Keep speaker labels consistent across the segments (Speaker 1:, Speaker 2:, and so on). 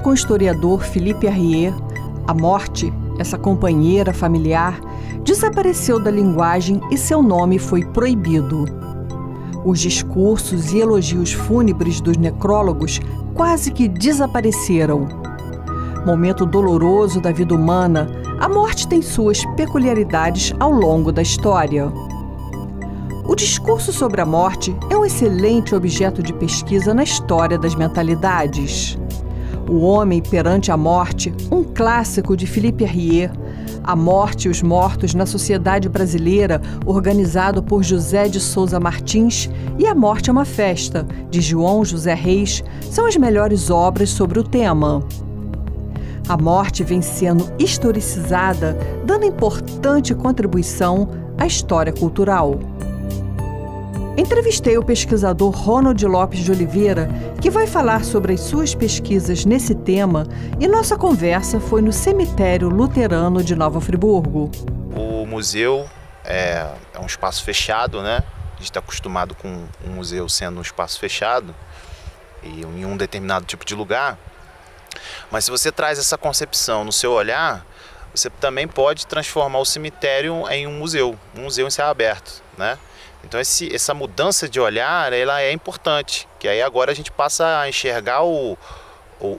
Speaker 1: acordo com o historiador Philippe Arrier, a morte, essa companheira familiar, desapareceu da linguagem e seu nome foi proibido. Os discursos e elogios fúnebres dos necrólogos quase que desapareceram. Momento doloroso da vida humana, a morte tem suas peculiaridades ao longo da história. O discurso sobre a morte é um excelente objeto de pesquisa na história das mentalidades. O Homem perante a Morte, um clássico de Philippe Arrier, A Morte e os Mortos na Sociedade Brasileira, organizado por José de Souza Martins, e A Morte é uma Festa, de João José Reis, são as melhores obras sobre o tema. A morte vem sendo historicizada, dando importante contribuição à história cultural. Entrevistei o pesquisador Ronald Lopes de Oliveira, que vai falar sobre as suas pesquisas nesse tema, e nossa conversa foi no Cemitério Luterano de Nova Friburgo.
Speaker 2: O museu é um espaço fechado, né? A gente está acostumado com um museu sendo um espaço fechado e em um determinado tipo de lugar. Mas se você traz essa concepção no seu olhar, você também pode transformar o cemitério em um museu em céu aberto, né? Então essa mudança de olhar, ela é importante, que aí agora a gente passa a enxergar o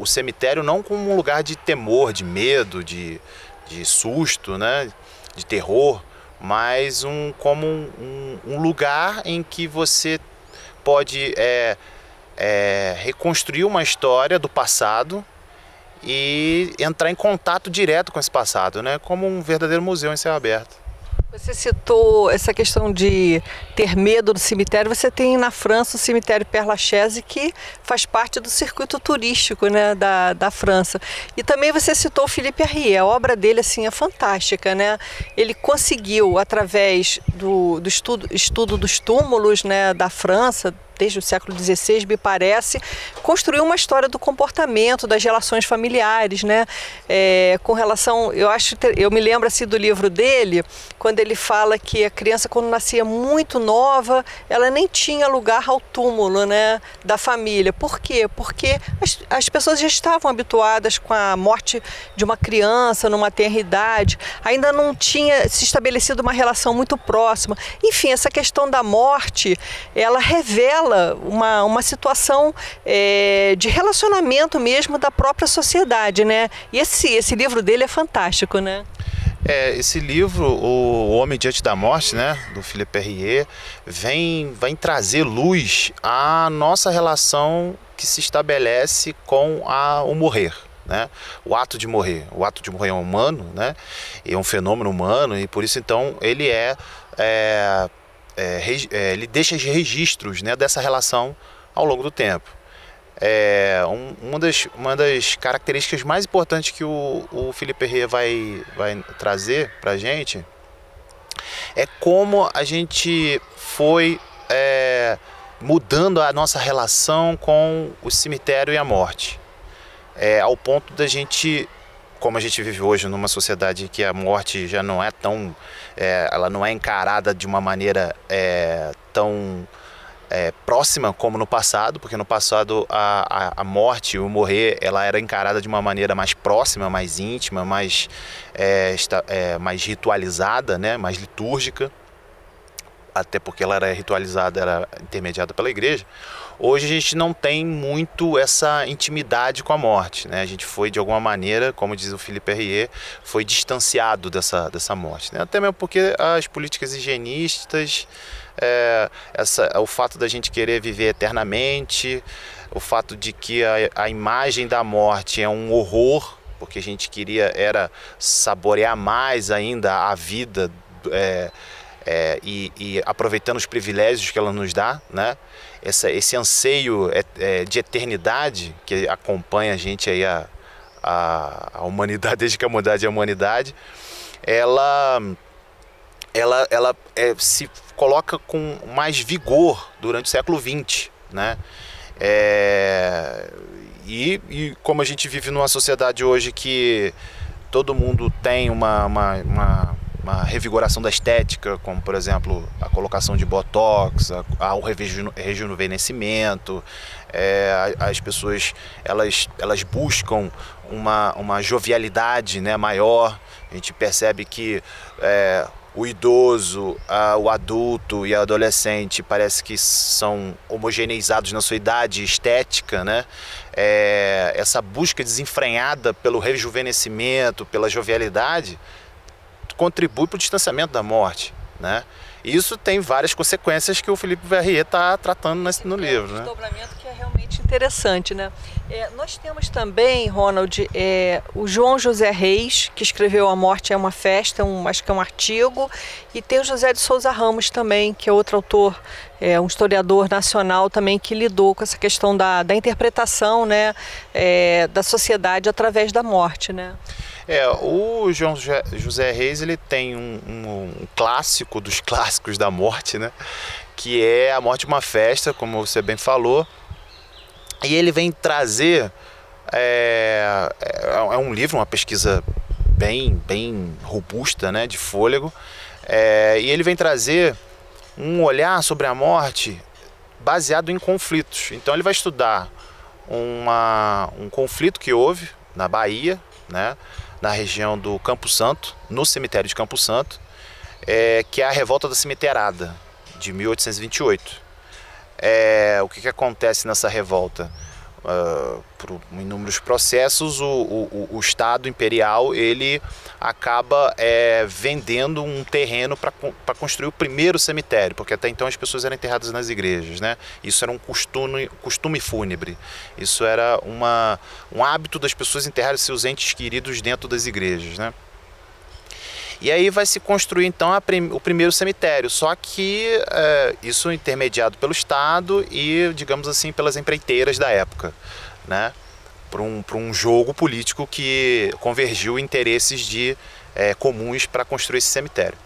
Speaker 2: cemitério não como um lugar de temor, de medo, de susto, né? De terror, mas como um lugar em que você pode reconstruir uma história do passado e entrar em contato direto com esse passado, né? Como um verdadeiro museu em céu aberto.
Speaker 1: Você citou essa questão de ter medo do cemitério. Você tem na França o cemitério Père Lachaise, que faz parte do circuito turístico, né, da França. E também você citou o Philippe Arrier. A obra dele assim, é fantástica, né? Ele conseguiu, através do estudo dos túmulos, né, da França, desde o século XVI, me parece, construiu uma história do comportamento, das relações familiares, né? Com relação, eu me lembro assim do livro dele, quando ele fala que a criança, quando nascia muito nova, ela nem tinha lugar ao túmulo, né, da família. Por quê? Porque as pessoas já estavam habituadas com a morte de uma criança numa tenra idade, ainda não tinha se estabelecido uma relação muito próxima. Enfim, essa questão da morte, ela revela uma situação de relacionamento mesmo da própria sociedade, né? E esse livro dele é fantástico, né?
Speaker 2: Esse livro, O Homem Diante da Morte, né, do Philippe Arrier, vem trazer luz à nossa relação que se estabelece com o morrer, né? O ato de morrer é humano, né? É um fenômeno humano, e por isso então ele ele deixa registros, né, dessa relação ao longo do tempo. Uma das características mais importantes que o Philippe Arrier vai trazer para a gente é como a gente foi mudando a nossa relação com o cemitério e a morte, ao ponto da gente, como a gente vive hoje numa sociedade que a morte já não é tão, ela não é encarada de uma maneira tão próxima como no passado, porque no passado a morte, o morrer, ela era encarada de uma maneira mais próxima, mais íntima, mais ritualizada, né, mais litúrgica, até porque ela era ritualizada, era intermediada pela igreja. Hoje a gente não tem muito essa intimidade com a morte, né? A gente foi, de alguma maneira, como diz o Philippe Arrier, foi distanciado dessa morte, né? Até mesmo porque as políticas higienistas, o fato da gente querer viver eternamente, o fato de que a imagem da morte é um horror, porque a gente era saborear mais ainda a vida, e aproveitando os privilégios que ela nos dá, né? Esse anseio de eternidade que acompanha a gente aí, a humanidade, desde que a humanidade é a humanidade, ela se coloca com mais vigor durante o século XX, né? E como a gente vive numa sociedade hoje que todo mundo tem uma uma revigoração da estética, como por exemplo a colocação de botox, o rejuvenescimento. As pessoas elas buscam uma jovialidade, né, maior. A gente percebe que o idoso, o adulto e o adolescente parece que são homogeneizados na sua idade estética, né? Essa busca desenfreada pelo rejuvenescimento, pela jovialidade, contribui para o distanciamento da morte, né? Isso tem várias consequências que o Philippe Verrier está tratando no livro, né?
Speaker 1: Desdobramento que é realmente interessante, né? Nós temos também, Ronald, o João José Reis, que escreveu A Morte é uma Festa, acho que é um artigo, e tem o José de Souza Ramos também, que é outro autor, um historiador nacional também, que lidou com essa questão da interpretação, né, da sociedade através da morte, né?
Speaker 2: O João José Reis, ele tem um clássico dos clássicos da morte, né? Que é A Morte é uma Festa, como você bem falou. E ele vem trazer, é um livro, uma pesquisa bem robusta, né? De fôlego. E ele vem trazer um olhar sobre a morte baseado em conflitos. Então ele vai estudar um conflito que houve na Bahia, né? Na região do Campo Santo, no cemitério de Campo Santo, que é a Revolta da Cemiteirada, de 1828. O que acontece nessa revolta? Por inúmeros processos, o Estado Imperial ele acaba vendendo um terreno para construir o primeiro cemitério, porque até então as pessoas eram enterradas nas igrejas, né? Isso era um costume fúnebre, isso era um hábito das pessoas enterrarem seus entes queridos dentro das igrejas, né? E aí vai se construir então o primeiro cemitério, só que isso intermediado pelo Estado e, digamos assim, pelas empreiteiras da época, né? Para um jogo político que convergiu interesses comuns para construir esse cemitério.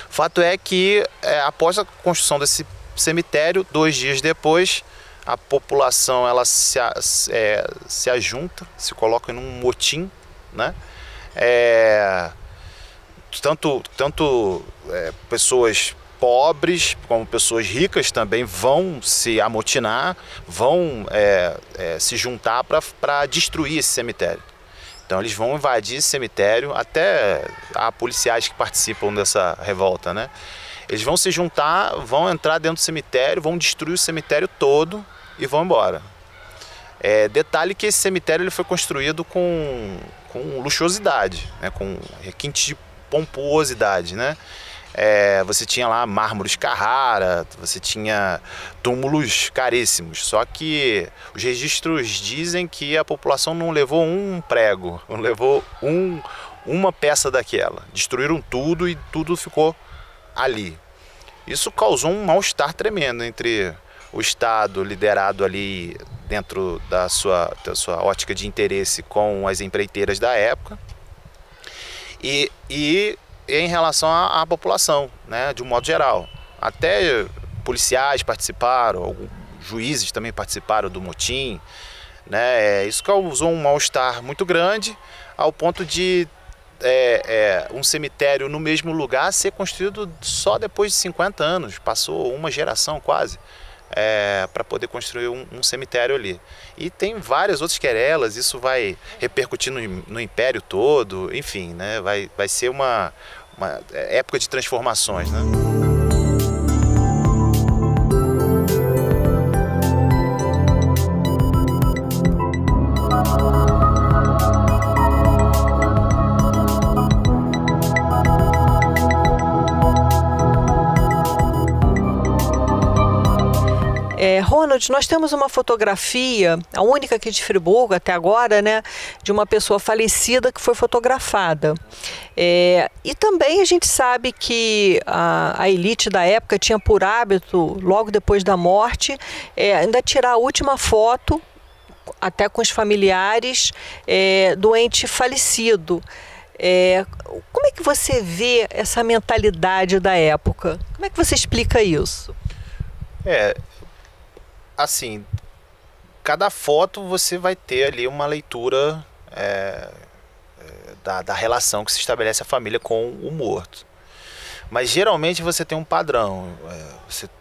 Speaker 2: Fato é que após a construção desse cemitério, 2 dias depois, a população ela se ajunta, se coloca num motim, né? Tanto pessoas pobres como pessoas ricas também vão se amotinar, vão se juntar para destruir esse cemitério. Então eles vão invadir esse cemitério, até há policiais que participam dessa revolta, né? Eles vão se juntar, vão entrar dentro do cemitério, vão destruir o cemitério todo e vão embora. Detalhe que esse cemitério ele foi construído com luxuosidade, né? Com requinte de pomposidade, né? Você tinha lá mármores Carrara, você tinha túmulos caríssimos, só que os registros dizem que a população não levou um prego, não levou uma peça daquela, destruíram tudo e tudo ficou ali. Isso causou um mal-estar tremendo entre o Estado, liderado ali dentro da sua ótica de interesse com as empreiteiras da época, e em relação à população, né, de um modo geral. Até policiais participaram, alguns juízes também participaram do motim, né? Isso causou um mal-estar muito grande, ao ponto de um cemitério no mesmo lugar ser construído só depois de 50 anos, passou uma geração quase, para poder construir um cemitério ali. E tem várias outras querelas, isso vai repercutir no império todo, enfim, né? Vai ser uma época de transformações, né?
Speaker 1: Ronald, nós temos uma fotografia, a única aqui de Friburgo até agora, né, de uma pessoa falecida que foi fotografada. E também a gente sabe que a elite da época tinha por hábito, logo depois da morte, ainda tirar a última foto, até com os familiares, do ente falecido. Como é que você vê essa mentalidade da época? Como é que você explica isso?
Speaker 2: Assim, cada foto você vai ter ali uma leitura da relação que se estabelece a família com o morto. Mas geralmente você tem um padrão,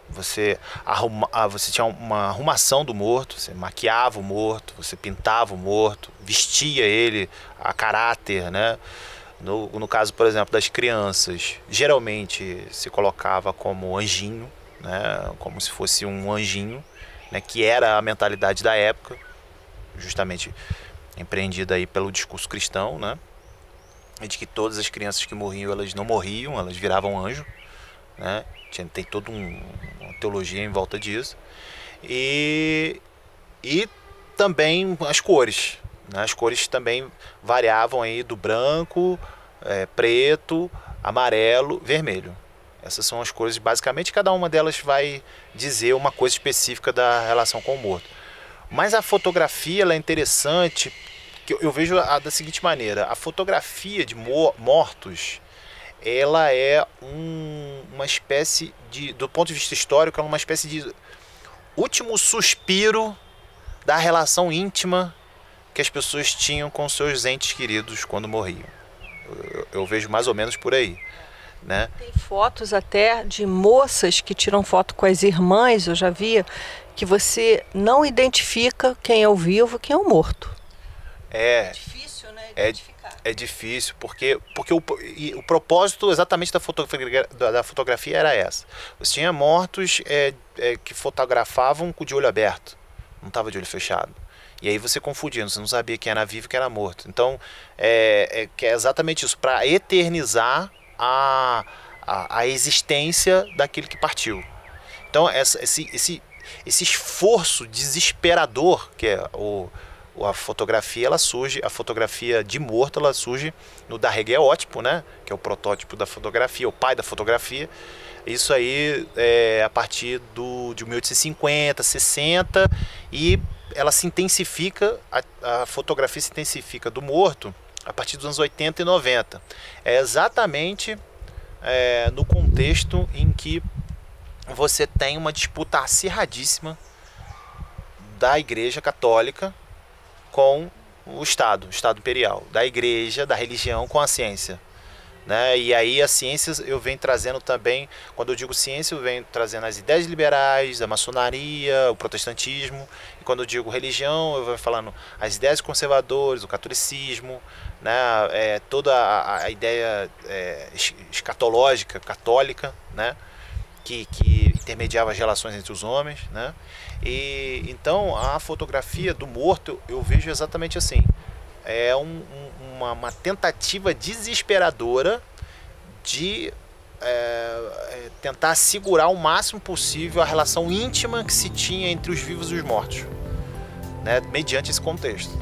Speaker 2: você tinha uma arrumação do morto, você maquiava o morto, você pintava o morto, vestia ele a caráter, né? No caso, por exemplo, das crianças, geralmente se colocava como anjinho, né? Como se fosse um anjinho, né? Que era a mentalidade da época, justamente empreendida aí pelo discurso cristão, né? De que todas as crianças que morriam, elas não morriam, elas viravam anjo, né? Tem toda uma teologia em volta disso. E também as cores, né? As cores também variavam aí do branco, preto, amarelo, vermelho. Essas são as cores, basicamente cada uma delas vai dizer uma coisa específica da relação com o morto. Mas a fotografia ela é interessante, que eu vejo da seguinte maneira: a fotografia de mortos, ela é uma espécie de, do ponto de vista histórico, é uma espécie de último suspiro da relação íntima que as pessoas tinham com seus entes queridos quando morriam. Eu vejo mais ou menos por aí, né?
Speaker 1: Tem fotos até de moças que tiram foto com as irmãs, eu já vi, que você não identifica quem é o vivo e quem é o morto. É difícil, né, identificar.
Speaker 2: É difícil, porque o propósito exatamente da fotografia era essa. Você tinha mortos que fotografavam de olho aberto, não estava de olho fechado. E aí você confundia, você não sabia quem era vivo e quem era morto. Então, que é exatamente isso, para eternizar a existência daquele que partiu. Então, esse esforço desesperador que é a fotografia, ela surge, a fotografia de morto, ela surge no daguerreótipo, né? Que é o protótipo da fotografia, o pai da fotografia. Isso aí é a partir de 1850, 60, e ela se intensifica, a fotografia se intensifica do morto a partir dos anos 80 e 90. É exatamente no contexto em que você tem uma disputa acirradíssima da Igreja Católica com o Estado Imperial, da Igreja, da religião com a ciência, né? E aí a ciência eu venho trazendo também, quando eu digo ciência, eu venho trazendo as ideias liberais, a maçonaria, o protestantismo, e quando eu digo religião, eu venho falando as ideias conservadoras, o catolicismo, né? Toda a ideia escatológica, católica, né? Que intermediava as relações entre os homens, né? E então a fotografia do morto eu vejo exatamente assim. É uma tentativa desesperadora de tentar segurar o máximo possível a relação íntima que se tinha entre os vivos e os mortos, né? Mediante esse contexto.